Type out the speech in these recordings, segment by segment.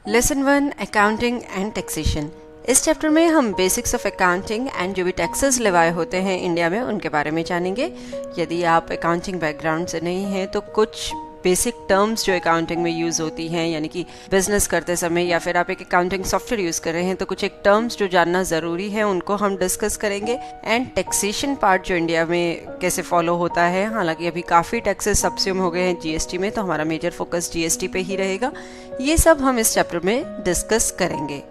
Lesson 1 accounting and taxation. इस chapter में हम बेसिक्स ऑफ अकाउंटिंग एंड जो भी टैक्सेस लेवाए होते हैं इंडिया में उनके बारे में जानेंगे। यदि आप अकाउंटिंग बैकग्राउंड से नहीं हैं तो कुछ बेसिक टर्म्स जो अकाउंटिंग में यूज़ होती हैं, यानी कि बिजनेस करते समय या फिर आप एक अकाउंटिंग सॉफ्टवेयर यूज़ कर रहे हैं तो कुछ एक टर्म्स जो जानना ज़रूरी है उनको हम डिस्कस करेंगे। एंड टैक्सेशन पार्ट जो इंडिया में कैसे फॉलो होता है, हालांकि अभी काफ़ी टैक्सेस सब्स्यूम हो गए हैं जीएसटी में, तो हमारा मेजर फोकस जीएसटी पे ही रहेगा। ये सब हम इस चैप्टर में डिस्कस करेंगे।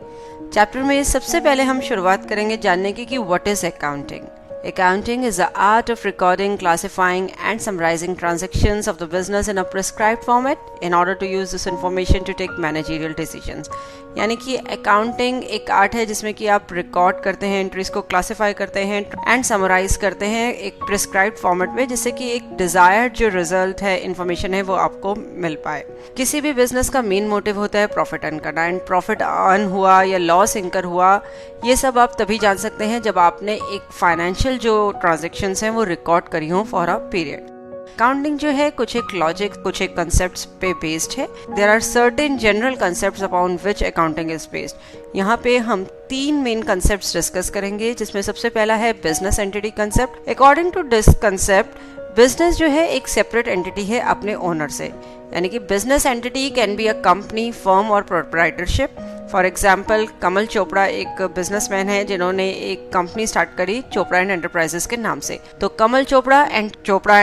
चैप्टर में सबसे पहले हम शुरुआत करेंगे जानने की कि what is accounting. Accounting is the art of recording, classifying and summarizing transactions of the business in a prescribed format in order to use this information to take managerial decisions। यानी कि अकाउंटिंग एक art है जिसमें कि आप record करते हैं, entries को क्लासिफाई करते हैं एंड समराइज करते हैं एक प्रिस्क्राइब्ड फॉर्मेट में, जिससे कि एक डिजायर्ड जो रिजल्ट है, इंफॉर्मेशन है, वो आपको मिल पाए। किसी भी बिजनेस का मेन मोटिव होता है प्रॉफिट अर्न करना, एंड प्रॉफिट अर्न हुआ या लॉस इंकर हुआ, ये सब आप तभी जान सकते हैं जब आपने एक फाइनेंशियल जो ट्रांजैक्शंस हैं वो रिकॉर्ड करी हो फॉर अ पीरियड। अकाउंटिंग जो है कुछ एक लॉजिक, कुछ एक कंसेप्ट्स पे बेस्ड है। There are certain general concepts upon which accounting is based. यहाँ पे हम 3 मेन कंसेप्ट्स डिस्कस करेंगे, जिसमें सबसे पहला है business entity concept. According to this concept business जो है एक सेपरेट एंटिटी है अपने ओनर से, यानी कि business entity can be a company, firm और प्रोप्राइटरशिप। फॉर एग्जाम्पल कमल चोपड़ा एक बिजनेसमैन है जिन्होंने एक कंपनी स्टार्ट करी चोपड़ा एंड एंटरप्राइजेस के नाम से। तो कमल चोपड़ा एंड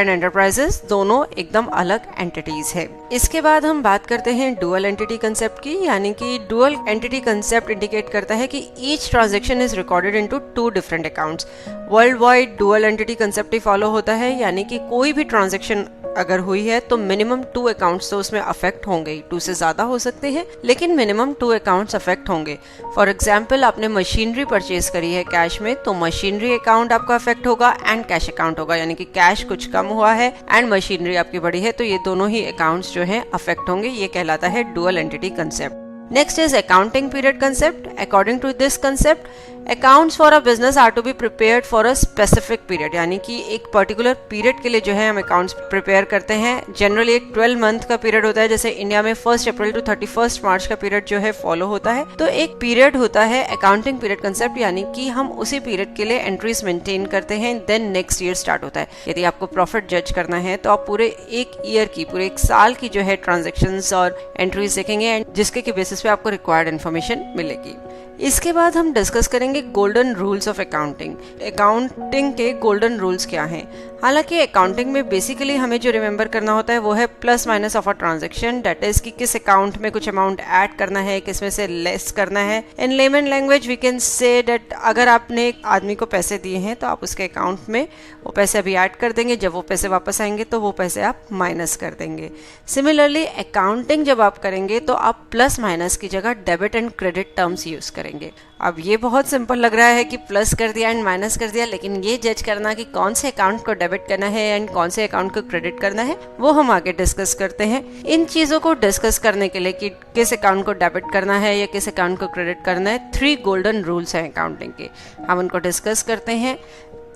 एंटरप्राइजेस दोनों एकदम अलग एंटिटीज है। इसके बाद हम बात करते हैं डुअल एंटिटी कंसेप्ट की, यानी कि डुअल एंटिटी कंसेप्ट इंडिकेट करता है कि each transaction is recorded into 2 different accounts. World wide dual entity concept he follow होता है, यानी कि कोई भी ट्रांजैक्शन अगर हुई है तो मिनिमम 2 अकाउंट्स तो उसमें अफेक्ट होंगे ही। 2 से ज्यादा हो सकते हैं लेकिन मिनिमम 2 अकाउंट्स अफेक्ट होंगे। फॉर एग्जाम्पल आपने मशीनरी परचेज करी है कैश में, तो मशीनरी अकाउंट आपका अफेक्ट होगा एंड कैश अकाउंट होगा, यानी कि कैश कुछ कम हुआ है एंड मशीनरी आपकी बढ़ी है, तो ये दोनों ही अकाउंट्स जो है अफेक्ट होंगे। ये कहलाता है dual entity concept. Next is accounting period concept. According to this concept, accounts for a business are to be prepared for a specific period, यानी कि एक पर्टिकुलर पीरियड के लिए जो है हम अकाउंट्स प्रिपेयर करते हैं। जनरली एक 12 मंथ का पीरियड होता है, जैसे इंडिया में 1 अप्रैल टू 31 मार्च का पीरियड जो है फॉलो होता है। तो एक पीरियड होता है अकाउंटिंग पीरियड कंसेप्ट, यानी कि हम उसी पीरियड के लिए एंट्रीज मेंटेन करते हैं, देन नेक्स्ट ईयर स्टार्ट होता है। यदि आपको प्रॉफिट जज करना है तो आप पूरे एक ईयर की, पूरे एक साल की जो है ट्रांजेक्शन्स और एंट्रीज देखेंगे, एंड जिसके की बेसिस पे आपको रिक्वायर्ड इन्फॉर्मेशन मिलेगी। इसके बाद हम डिस्कस करेंगे golden rules of accounting. Accounting के गोल्डन रूल्स क्या हैं? हालांकि अकाउंटिंग में बेसिकली हमें जो रिमेंबर करना होता है वो है plus minus of a transaction, that is कि किस अकाउंट में कुछ अमाउंट ऐड करना है, किस में से लेस करना है। In layman language we can say that अगर आपने एक आदमी को पैसे दिए हैं तो आप उसके अकाउंट में वो पैसे अभी ऐड कर देंगे, जब वो पैसे वापस आएंगे तो वो पैसे आप माइनस कर देंगे। सिमिलरली अकाउंटिंग जब आप करेंगे तो आप प्लस माइनस की जगह debit and credit terms use करेंगे। अब ये बहुत सिंपल लग रहा है कि प्लस कर दिया एंड माइनस कर दिया, लेकिन ये जज करना कि कौन से अकाउंट को डेबिट करना है एंड कौन से अकाउंट को क्रेडिट करना है वो हम आगे डिस्कस करते हैं। इन चीजों को डिस्कस करने के लिए कि किस अकाउंट को डेबिट करना है या किस अकाउंट को क्रेडिट करना है, 3 गोल्डन रूल्स हैं अकाउंटिंग के, हम उनको डिस्कस करते हैं।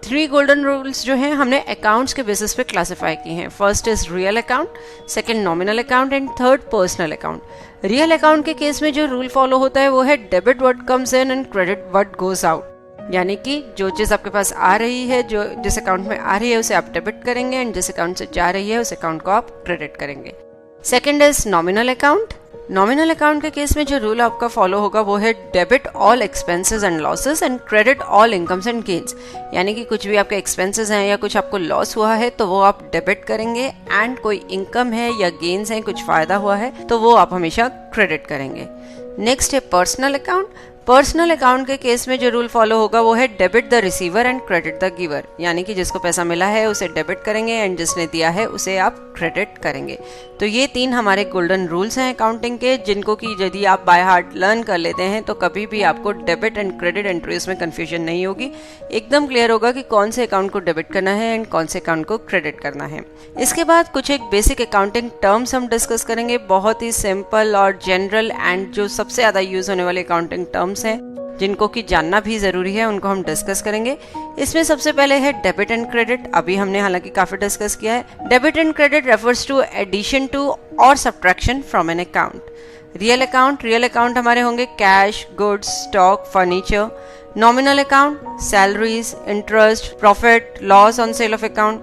3 गोल्डन रूल्स जो हैं हमने अकाउंट्स के बेसिस पे क्लासिफाई की हैं। First is real account, second nominal account and third personal account. Real account के केस में जो रूल फॉलो होता है वो है debit what comes in and credit what goes out, यानी कि जो चीज आपके पास आ रही है, जो जिस अकाउंट में आ रही है उसे आप डेबिट करेंगे एंड जिस अकाउंट से जा रही है उस अकाउंट को आप क्रेडिट करेंगे। Second is nominal account. Nominal account के केस में जो रूल आपका फॉलो होगा वो है debit all expenses and losses and credit all incomes and gains, यानी कि कुछ भी आपके एक्सपेंसेस हैं या कुछ आपको लॉस हुआ है तो वो आप डेबिट करेंगे, एंड कोई इनकम है या गेन्स हैं, कुछ फायदा हुआ है तो वो आप हमेशा क्रेडिट करेंगे। नेक्स्ट है पर्सनल अकाउंट। पर्सनल अकाउंट के केस में जो रूल फॉलो होगा वो है debit the receiver and credit the giver, यानी कि जिसको पैसा मिला है उसे डेबिट करेंगे एंड जिसने दिया है उसे आप क्रेडिट करेंगे। तो ये 3 हमारे गोल्डन रूल्स हैं अकाउंटिंग के, जिनको कि यदि आप बाय हार्ट लर्न कर लेते हैं तो कभी भी आपको डेबिट एंड क्रेडिट एंट्रीज में कंफ्यूजन नहीं होगी, एकदम क्लियर होगा कि कौन से अकाउंट को डेबिट करना है एंड कौन से अकाउंट को क्रेडिट करना है। इसके बाद कुछ एक बेसिक अकाउंटिंग टर्म्स हम डिस्कस करेंगे, बहुत ही सिंपल और जनरल एंड जो सबसे ज्यादा यूज होने वाले अकाउंटिंग टर्म्स हैं जिनको कि जानना भी जरूरी है, उनको हम डिस्कस करेंगे। इसमें सबसे पहले है डेबिट एंड क्रेडिट। अभी हमने हालांकि काफी डिस्कस किया है। Debit and credit refers to addition to और subtraction from an account. Real account हमारे होंगे cash, goods, stock, furniture. Nominal account salaries, interest, profit, loss on sale of account.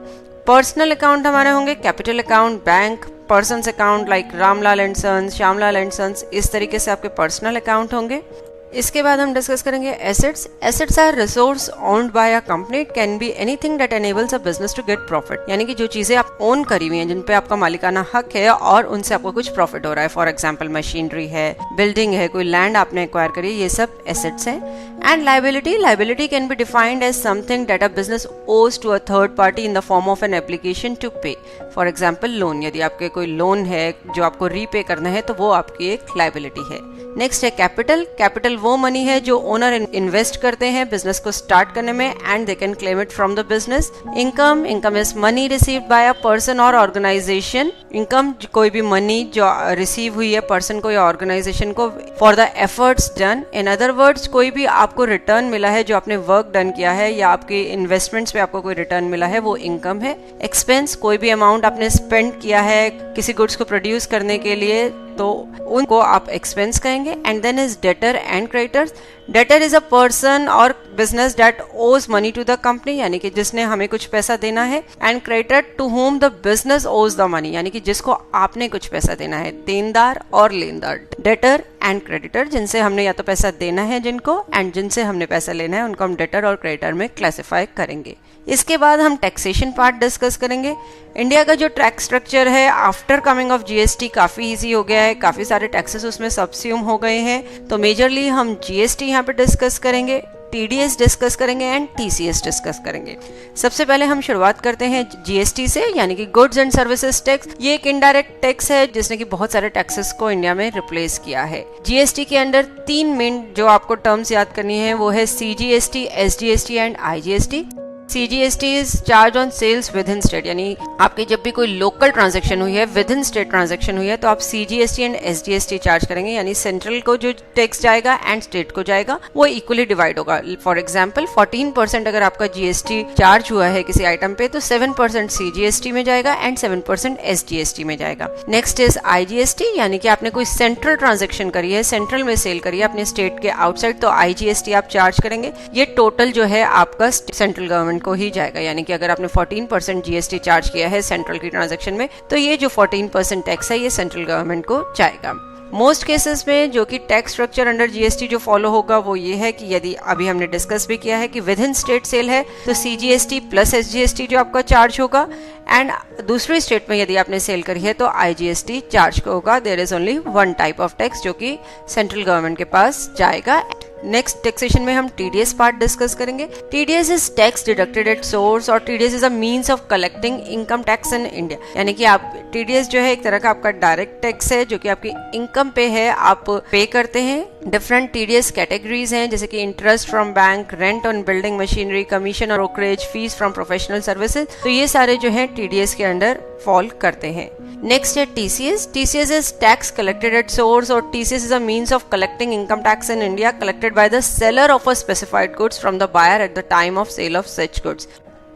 Personal account हमारे होंगे capital account, bank, persons account like Ramlal and sons, Shyamlal and sons, इस तरीके से आपके personal account होंगे। इसके बाद हम डिस्कस करेंगे assets are resources owned by a company, it can be anything that enables a business to get profit, यानी कि जो चीजें आप ओन करी हुई हैं, जिन पे आपका मालिकाना हक है और उनसे आपको कुछ प्रॉफिट हो रहा है। फॉर एग्जांपल मशीनरी है, बिल्डिंग है, कोई लैंड आपने एक्वायर करी, ये सब एसेट्स हैं। And liability can be defined as something that a business owes to a third party in the form of an application to pay. For example loan, यदि आपके कोई लोन है जो आपको रीपे करना है तो वो आपकी एक लायबिलिटी है। नेक्स्ट है कैपिटल वो मनी है जो ओनर इन्वेस्ट करते हैं बिजनेस को स्टार्ट करने में and they can claim it from the business. Income is money received by a person और ऑर्गेनाइजेशन। इनकम कोई भी मनी जो रिसीव हुई है पर्सन को या ऑर्गेनाइजेशन को for the efforts done. In other words, कोई भी आपको रिटर्न मिला है जो आपने वर्क डन किया है या आपके इन्वेस्टमेंट्स पे आपको कोई रिटर्न मिला है, वो इनकम है। एक्सपेंस, कोई भी अमाउंट आपने स्पेंड किया है किसी गुड्स को प्रोड्यूस करने के लिए तो उनको आप एक्सपेंस कहेंगे। And then is debtor and creditors. Debtor is a person or business that owes money to the company, यानी कि जिसने हमें कुछ पैसा देना है। And creditor to whom the business owes the money, यानी कि जिसको आपने कुछ पैसा देना है, देनदार और लेनदार। डेटर एंड क्रेडिटर, जिनसे हमने या तो पैसा देना है जिनको, एंड जिनसे हमने पैसा लेना है उनको हम डेटर और क्रेडिटर में क्लासिफाई करेंगे। इसके बाद हम टैक्सेशन पार्ट डिस्कस करेंगे। इंडिया का जो टैक्स स्ट्रक्चर है आफ्टर कमिंग ऑफ जीएसटी काफी इजी हो गया है, काफी सारे टैक्सेस उसमें सबस्यूम हो गए हैं। तो मेजरली हम जीएसटी यहाँ पे डिस्कस करेंगे, टीडीएस डिस्कस करेंगे एंड टीसीएस डिस्कस करेंगे। सबसे पहले हम शुरुआत करते हैं जीएसटी से, यानी कि गुड्स एंड सर्विसेज टैक्स। ये एक इनडायरेक्ट टैक्स है जिसने कि बहुत सारे टैक्सेस को इंडिया में रिप्लेस किया है। जीएसटी के अंडर 3 मेन जो आपको टर्म्स याद करनी है वो है CGST, SGST and IGST. CGST is charge on sales within state, यानी आपकी जब भी कोई लोकल ट्रांजैक्शन हुई है, विद इन स्टेट ट्रांजैक्शन हुई है, तो आप सीजीएसटी एंड एसजीएसटी चार्ज करेंगे, यानी सेंट्रल को जो टैक्स जाएगा एंड स्टेट को जाएगा वो इक्वली डिवाइड होगा। फॉर एग्जांपल 14% अगर आपका जीएसटी चार्ज हुआ है किसी आइटम पे तो 7% सीजीएसटी में जाएगा एंड 7% एसजीएसटी में जाएगा। नेक्स्ट इज आईजीएसटी, यानी कि आपने कोई सेंट्रल ट्रांजैक्शन करी है, सेंट्रल में सेल करी है अपने स्टेट के आउटसाइड, तो आईजीएसटी आप चार्ज करेंगे। ये टोटल जो है आपका सेंट्रल गवर्नमेंट को ही जाएगा, यानी कि अगर आपने 14% जीएसटी चार्ज किया है सेंट्रल की ट्रांजैक्शन में तो ये जो 14% टैक्स है ये सेंट्रल गवर्नमेंट को जाएगा। मोस्ट केसेस में जो कि टैक्स स्ट्रक्चर अंडर जीएसटी जो फॉलो होगा वो ये है कि यदि अभी हमने डिस्कस भी किया है कि विद इन स्टेट सेल है तो सीजीएसटी प्लस एसजीएसटी जो आपका चार्ज होगा, एंड दूसरी स्टेट में यदि आपने सेल करी है तो आईजीएसटी चार्ज होगा। There is only one type of tax जो कि सेंट्रल गवर्नमेंट के पास जाएगा। नेक्स्ट टैक्सेशन में हम टीडीएस पार्ट डिस्कस करेंगे। TDS is tax deducted at source और TDS is a means of collecting income tax in India, यानी कि आप टीडीएस जो है एक तरह का आपका डायरेक्ट टैक्स है जो कि आपकी इनकम पे है, आप पे करते हैं। डिफरेंट टीडीएस कैटेगरीज हैं जैसे कि interest from bank, rent on building machinery, commission और brokerage, fees from professional services, तो ये सारे जो है टीडीएस के अंडर फॉल करते हैं। नेक्स्ट है TCS. TCS is tax collected at source और TCS is a means of collecting income tax in India collected by the seller of a specified goods from the buyer at the time of sale of such goods.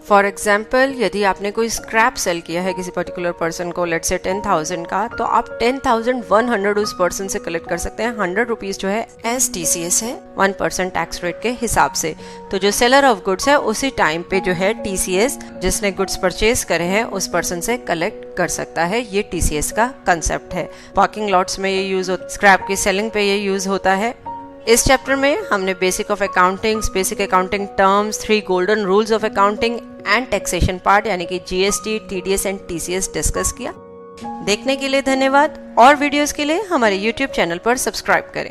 For example यदि आपने कोई scrap cell किया है किसी particular person को, let's say 10,000 का, तो आप 10,100 उस पर्सन से कलेक्ट कर सकते हैं। 100 रुपीज जो है एस टीसीएस है 1% टैक्स रेट के हिसाब से। तो जो सेलर ऑफ गुड्स है उसी टाइम पे जो है टीसीएस जिसने गुड्स परचेज करे हैं उस पर्सन से कलेक्ट कर सकता है। ये टीसीएस का कंसेप्ट है। पार्किंग लॉट्स में ये यूज होता है, स्क्रैप की सेलिंग पे ये यूज होता है। इस चैप्टर में हमने basic of accounting, basic accounting terms, 3 golden rules of accounting and taxation part यानी कि GST, TDS and TCS discuss किया। देखने के लिए धन्यवाद और वीडियोस के लिए हमारे YouTube चैनल पर सब्सक्राइब करें।